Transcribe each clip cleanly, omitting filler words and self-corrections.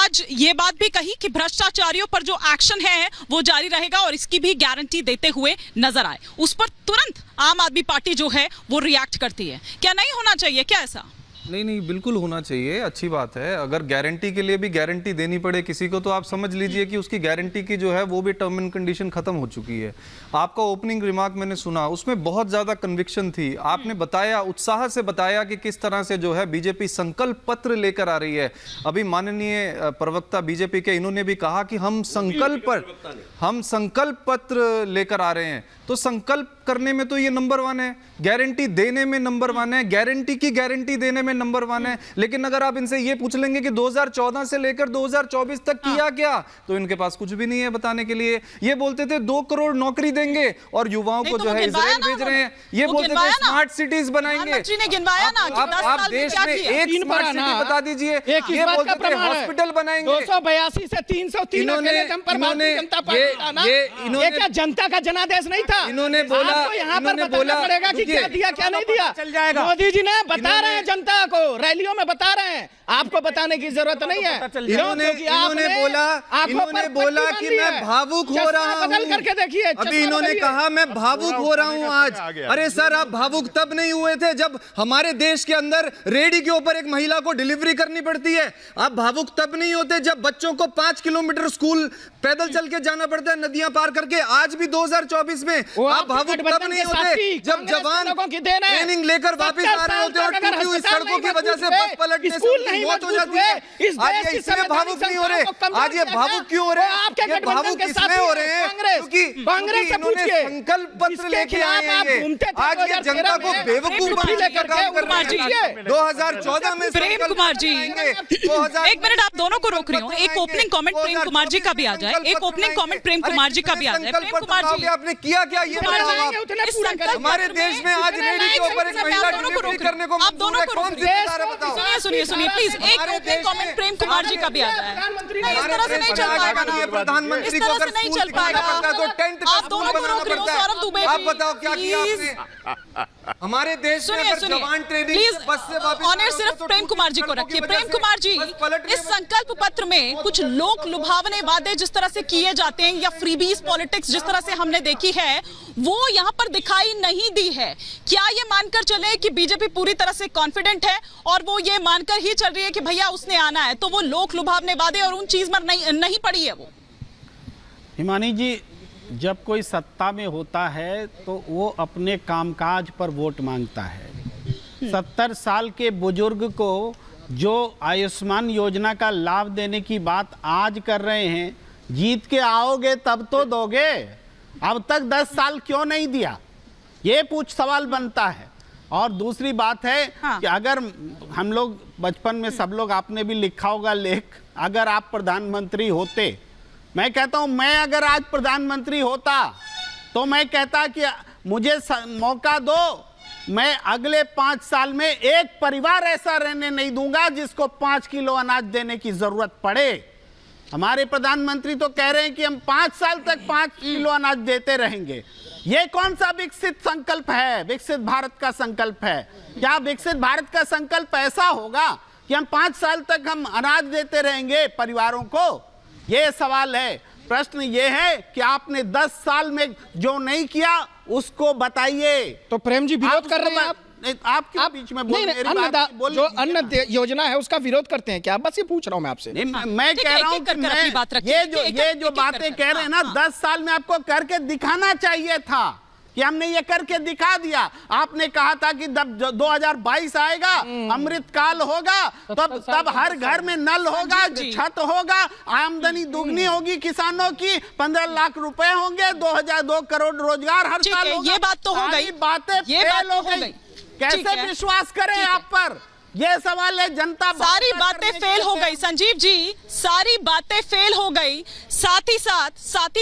आज ये बात भी कही कि भ्रष्टाचारियों पर जो एक्शन है वो जारी रहेगा और इसकी भी गारंटी देते हुए नजर आए। उस पर तुरंत आम आदमी पार्टी जो है वो रिएक्ट करती है। क्या नहीं होना चाहिए क्या ऐसा? नहीं, बिल्कुल होना चाहिए, अच्छी बात है। अगर गारंटी के लिए भी गारंटी देनी पड़े किसी को, तो आप समझ लीजिए कि उसकी गारंटी की जो है वो भी टर्म एंड कंडीशन खत्म हो चुकी है। आपका ओपनिंग रिमार्क मैंने सुना, उसमें बहुत ज्यादा कन्विक्शन थी। आपने बताया, उत्साह से बताया कि किस तरह से जो है बीजेपी संकल्प पत्र लेकर आ रही है। अभी माननीय प्रवक्ता बीजेपी के, इन्होंने भी कहा कि हम संकल्प पत्र लेकर आ रहे हैं। तो संकल्प करने में तो ये नंबर 1 है, गारंटी देने में नंबर 1 है, गारंटी की गारंटी देने में नंबर 1 है। लेकिन अगर आप इनसे ये पूछ लेंगे कि 2014 से लेकर 2024 तक किया क्या, तो इनके पास कुछ भी नहीं है बताने के लिए। ये बोलते थे 2 करोड़ नौकरी देंगे और युवाओं को जो है इजराइल भेज रहे हैं। ये बोलते थे स्मार्ट सिटीज बनाएंगे। आप देश में एक स्मार्ट सिटी बता दीजिए। ये बोलते थे हॉस्पिटल बनाएंगे। 282 से 303 क्या जनता का जनादेश नहीं था? इन्होंने बोला यहाँ पर बताना पड़ेगा कि क्या दिया क्या नहीं दिया। चल जाएगा। मोदी जी ने बता रहे हैं जनता को, रैलियों में बता रहे हैं, आपको बताने की जरूरत नहीं है। इन्होंने बोला कि मैं भावुक हो रहा हूँ। बदल करके देखिए, अभी इन्होंने कहा मैं भावुक हो रहा हूँ आज। अरे सर, आप भावुक तब नहीं हुए थे जब हमारे देश के अंदर रेडी के ऊपर एक महिला को डिलीवरी करनी पड़ती है। आप भावुक तब नहीं होते जब बच्चों को 5 किलोमीटर स्कूल पैदल चल के जाना पड़ता है, नदियां पार करके। आज भी 2024 में आप भावुक तब नहीं होते जब जवान ट्रेनिंग लेकर वापस आ रहे होते और टूटी हुई सड़कों की वजह से बस पलटने से मौत हो जाती है। आज ये इसमें भावुक नहीं हो रहे। आज ये भावुक क्यों हो रहे हैं? ये भावुक इसमें हो रहे हैं क्योंकि इन्होंने संकल्प पत्र लेके आए हैं। आज ये जनता को बेवकूफ बनाने का काम कर रहे हैं। 2014 में प्रेम कुमार जी, एक मिनट, आप दोनों को रोक रही हूँ। एक ओपनिंग कमेंट प्रेम कुमार जी का भी आ जाए। एक ओपनिंग कमेंट प्रेम कुमार जी का भी आ जाए। प्रेम कुमार जी, आपने किया क्या? ये हमारे देश में आज रेडी के ऊपर एक महिला डिलीवरी करने को आप दोनों को बताओ। सुनिए प्लीज, एक ओपनिंग कमेंट प्रेम कुमार जी का भी आ जाए। इस तरह से नहीं चल पाएगा ना, प्रधानमंत्री को अगर नहीं चल पाएगा। तो टेंट आप दोनों को रोक रही हो। सौरभ दुबे, आप बताओ क्या किया आपने? हमारे देश में अगर जवान ट्रेनिंग बस से वापस ऑनर सिर्फ प्रेम कुमार जी को रखिए। प्रेम कुमार जी, इस संकल्प पत्र में कुछ लोक लुभावने वादे जिस तरह से किए जाते हैं या फ्रीबीज पॉलिटिक्स जिस तरह से हमने देखी है, वो यहाँ पर दिखाई नहीं दी है। क्या ये मानकर चले कि बीजेपी पूरी तरह से कॉन्फिडेंट है और वो ये मानकर ही चल रही है कि भैया उसने आना है, तो वो लोक लुभावने वादे और उन चीज में नहीं पड़ी है वो? हिमानी जी, जब कोई सत्ता में होता है तो वो अपने कामकाज पर वोट मांगता है। 70 साल के बुजुर्ग को जो आयुष्मान योजना का लाभ देने की बात आज कर रहे हैं, जीत के आओगे तब तो दोगे, अब तक 10 साल क्यों नहीं दिया, ये सवाल बनता है। और दूसरी बात है कि अगर हम लोग बचपन में सब लोग, आपने भी लिखा होगा लेख, अगर आप प्रधानमंत्री होते, मैं कहता हूं, मैं अगर आज प्रधानमंत्री होता तो मैं कहता कि मुझे मौका दो, मैं अगले 5 साल में एक परिवार ऐसा रहने नहीं दूंगा जिसको 5 किलो अनाज देने की जरूरत पड़े। हमारे प्रधानमंत्री तो कह रहे हैं कि हम 5 साल तक 5 किलो अनाज देते रहेंगे। ये कौन सा विकसित संकल्प है? विकसित भारत का संकल्प है क्या? विकसित भारत का संकल्प ऐसा होगा कि हम 5 साल तक हम अनाज देते रहेंगे परिवारों को? ये सवाल है। प्रश्न ये है कि आपने 10 साल में जो नहीं किया उसको बताइए। तो प्रेम जी विरोध कर रहे हैं आप क्यों बीच में बोल? जो अन्न योजना है उसका विरोध करते हैं क्या? बस ये पूछ रहा हूं मैं आपसे। मैं कह रहा हूं कि ये जो बातें कह रहे हैं ना, 10 साल में आपको करके दिखाना चाहिए था कि हमने ये करके दिखा दिया। आपने कहा था कि जब 2022 आएगा, अमृत काल होगा, तब हर घर में नल होगा, छत होगा, आमदनी दुगनी होगी किसानों की, 15 लाख रुपए होंगे, 2 करोड़ रोजगार हर साल होगा। ये बात तो हो गई, बातें फेल हो गई। कैसे विश्वास करें आप पर? ये सवाल है। जनता सारी बातें फेल हो गई संजीव जी, सारी बातें फेल हो गई। साथ ही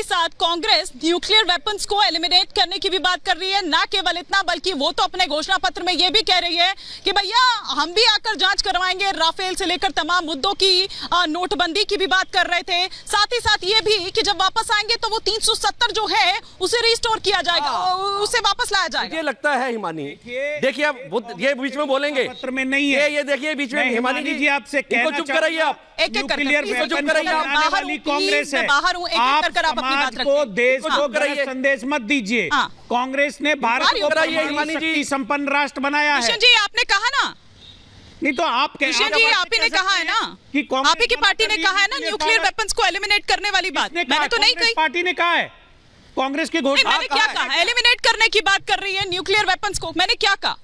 साथ कांग्रेस न्यूक्लियर वेपन्स को एलिमिनेट करने की भी बात कर रही है। ना केवल इतना, बल्कि वो तो अपने घोषणा पत्र में ये भी कह रही है कि भैया हम भी आकर जांच करवाएंगे, राफेल से लेकर तमाम मुद्दों की, नोटबंदी की भी बात कर रहे थे। साथ ही साथ ये भी कि जब वापस आएंगे तो वो 370 जो है उसे रिस्टोर किया जाएगा, उसे वापस लाया जाएगा। मुझे लगता है हिमानी, देखिए आप ये बीच में बोलेंगे पत्र में नहीं है, देखिए ये देखिए बीच में हिमानी जी आपसे इनको चुप कराइए आप। एक एक कर न्यूक्लियर वेपन बनाने वाली कांग्रेस है। बाहर हूं, एक कर अपनी बात समाज को रखें। देश को कराइए। गलत संदेश मत दीजिए। हाँ। कांग्रेस ने भारत को कराइए, परमाणु हिमानी जी। शक्ति संपन्न राष्ट्र बनाया है। किशन जी आपने कहा ना, नहीं तो आप किशन जी आप ही ने कहा है ना, कि कांग्रेस आप ही की पार्टी ने कहा है ना न्यूक्लियर न्यूक्लियर पावर- वेपन्स को एलिमिनेट करने वाली बात। किसने कहा? मैंने तो नहीं कांग्रेस कही। पार्टी ने कहा है, कांग्रेस की नहीं, घोषणा मैंने क्या कहा? एलिमिनेट करने की बात कर रही है न्यूक्लियर वेपन्स को। मैंने क्या कहा?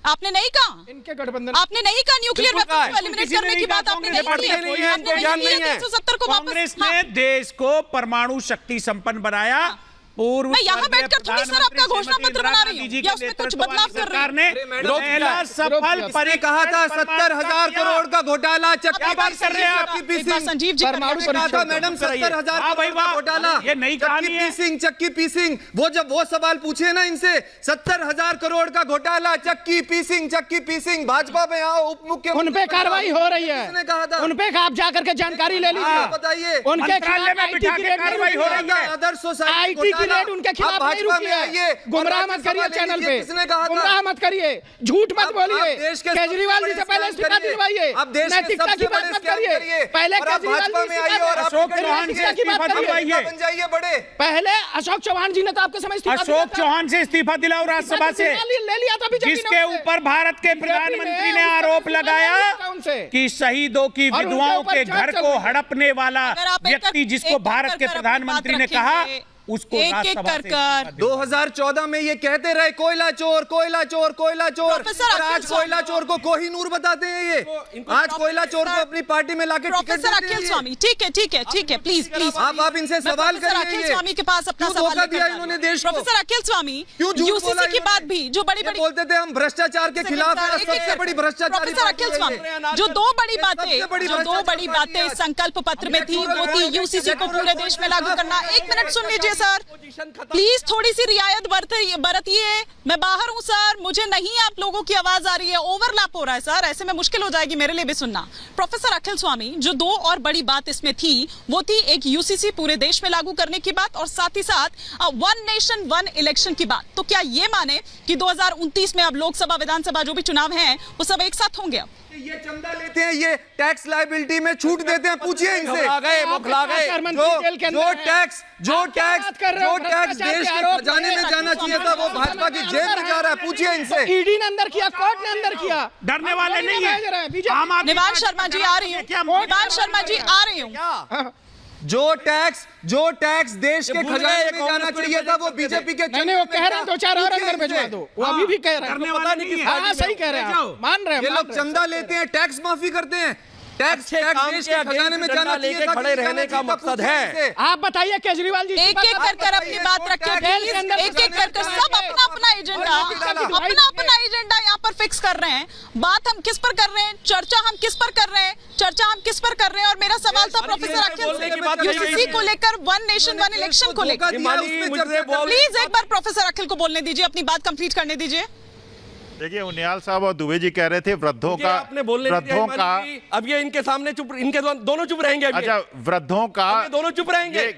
आपने नहीं कहा। इनके गठबंधन आपने नहीं कहा न्यूक्लियर बिल्कुल कहा वेपन्स है। को एलिमिनेट किसी ने करने की नहीं बात कहा, आपने कांग्रेस नहीं पार्टी की नहीं है, आपने इनको ज्ञान नहीं है। 370 को वापस। कांग्रेस हाँ। ने देश को परमाणु शक्ति संपन्न बनाया। पूर्व मैं यहाँ स्वर्गीय बैठकर थोड़ी सर आपका प्रधानमंत्री घोषणा पत्र इंदिरा बना रही गांधी हूँ जी या के उसमें कुछ नेतृत्व बदलाव वाली कर सरकार रही ने हूँ। पहला सफल ने कहा था 70,000 करोड़ का घोटाला क्या बात कर रहे हैं आप? एक बार संजीव जी परमाणु करके कहा था परीक्षण मैडम कराइए। 70,000 हाँ भाई करोड़ का वाह, घोटाला। ये नई कहानी है। चक्की पी सिंह वो जब वो सवाल पूछे ना इनसे 70,000 करोड़ का घोटाला चक्की पी सिंह भाजपा में आओ उप मुख्यमंत्री उन पे कार्रवाई हो रही किसने है, कहा था? उन पे आप जाकर के जानकारी ले आप लीजिए। बताइए उनके मंत्रालय में खिलाफ बिठा IT के की रेड कार्रवाई हो रही है। अदर सोसाइटी आईटी की रेड उनके खिलाफ नहीं रुकी है। गुमराह मत करिए चैनल पे, किसने कहा था? गुमराह मत करिए, झूठ मत आप बोलिए। देश के केजरीवाल सबसे जी से बड़े पहले इस्तीफा स्कैम करिए। दिलवाइए, आप देश के नैतिकता सबसे की बात बड़े मत स्कैम करिए। करिए। पहले और आप केजरीवाल भाजपा जी में इस्तीफा आइए और दें। आप अशोक चौहान नैतिकता से की बात इस्तीफा करिए। दिलवाइए। बन जाइए बड़े। पहले अशोक चौहान जी ने तो आपके समय इस्तीफा दिया अशोक था। चौहान से इस्तीफा दिलाओ राज्यसभा से, ले लिया था बीजेपी ने जिसके उनसे। ऊपर भारत के प्रधानमंत्री ने आरोप लगाया उनसे। कि शहीदों की और उनके विधवाओं ऊपर के जांच घर चल को रही है। हड़पने वाला अगर आप एक व्यक्ति कर- जिसको एक भारत कर के कर अपनी प्रधानमंत्री बात ने कहा रखेंगे। उसको एक राज्यसभा कर से कर 2014 में ये कहते रहे कोयला चोर कोयला चोर कोयला चोर प्रोफेसर और आज अखिल कोयला चोर को कोहिनूर बताते हैं ये आज कोयला चोर को अपनी पार्टी में लाके टिकट प्रोफेसर देते हैं अखिल ये। स्वामी ठीक है प्लीज प्लीज आप इनसे सवाल करिए अखिल ये। स्वामी के पास अपना क्यों सवाल धोखा लेकर दिया जाइए। इन्होंने देश को? प्रोफेसर अखिल स्वामी क्यों झूठ बोला यूसीसी की इन्होंने? बात भी जो बड़ी ये बड़ी बोलते थे हम भ्रष्टाचार के खिलाफ हैं, एक- एक- सबसे बड़ी भ्रष्टाचारी प्रोफेसर पार्टी अखिल है स्वामी ये। जो दो बड़ी सबसे बातें बड़ी जो दो भ्रष्टाचार बड़ी पार्टी बातें है। संकल्प पत्र में थी इलेक्टोरल वो थी बॉन्ड यूसीसी को पूरे इलेक्टोरल देश में लागू बॉन्ड करना। एक मिनट सुन लीजिए सर प्लीज, थोड़ी सी रियायत बरतिए। मैं बाहर हूं सर, मुझे नहीं आप लोगों की आवाज आ रही है, ओवरलैप हो रहा है सर, ऐसे में मुश्किल हो जाएगी मेरे लिए भी सुनना। प्रोफेसर अखिल स्वामी जो दो और बड़ी बात इसमें थी वो थी एक यूसीसी पूरे देश में लागू करने की बात और साथ ही साथ वन नेशन वन इलेक्शन की बात। तो क्या ये माने कि 2029 में अब लोकसभा विधानसभा जो भी चुनाव हैं वो सब एक साथ होंगे? अब ये चंदा लेते हैं, ये टैक्स लायबिलिटी में छूट देते हैं, पूछिए इनसे। घबरा गए, मुखला गए। जो टैक्स देश के खजाने में जाना चाहिए था वो भाजपा की जेब में जा रहा है, पूछिए इनसे। ईडी ने अंदर किया, कोर्ट ने अंदर किया। डरने वाले नहीं है। आम आदमी निवान पार्टी शर्मा जी आ रही हूँ, क्या निवान शर्मा जी आ रही हूँ। जो टैक्स देश के भूल खजाने गए, में जाना कांग्रेस चाहिए था वो को बीजेपी के नहीं वो कह रहे हैं 2-4 और अंदर भिजवा दो, वो अभी भी कह रहे डरने हैं। वाला नहीं है। हाँ सही कह रहे हैं, आप। मान रहे हैं ये मान लोग रहे हैं। चंदा लेते हैं, टैक्स माफी करते हैं, टैक्स अच्छे काम देश के के खजाने में अगेंस्ट जाना डंडा चाहिए लेके था, खड़े रहने का मकसद है। आप बताइए केजरीवाल जी एक एक कर अपनी बात रखिए प्लीज, एक एक कर सब अपना अपना एजेंडा यहाँ पर फिक्स कर रहे हैं। बात हम किस पर कर रहे हैं, चर्चा हम किस पर कर रहे हैं और मेरा सवाल था प्रोफेसर अखिल से यूसीसी को लेकर वन नेशन वन इलेक्शन को लेकर। प्लीज एक बार प्रोफेसर अखिल को बोलने दीजिए, अपनी बात कंप्लीट करने दीजिए। देखिए उनियाल साहब और दुबे जी कह रहे थे वृद्धों का आपने बोलने नहीं दिया वृद्धों का हिमानी जी। अब ये इनके सामने चुप, इनके दोनों चुप रहेंगे अभी। अच्छा वृद्धों का अब ये दोनों चुप रहेंगे। ये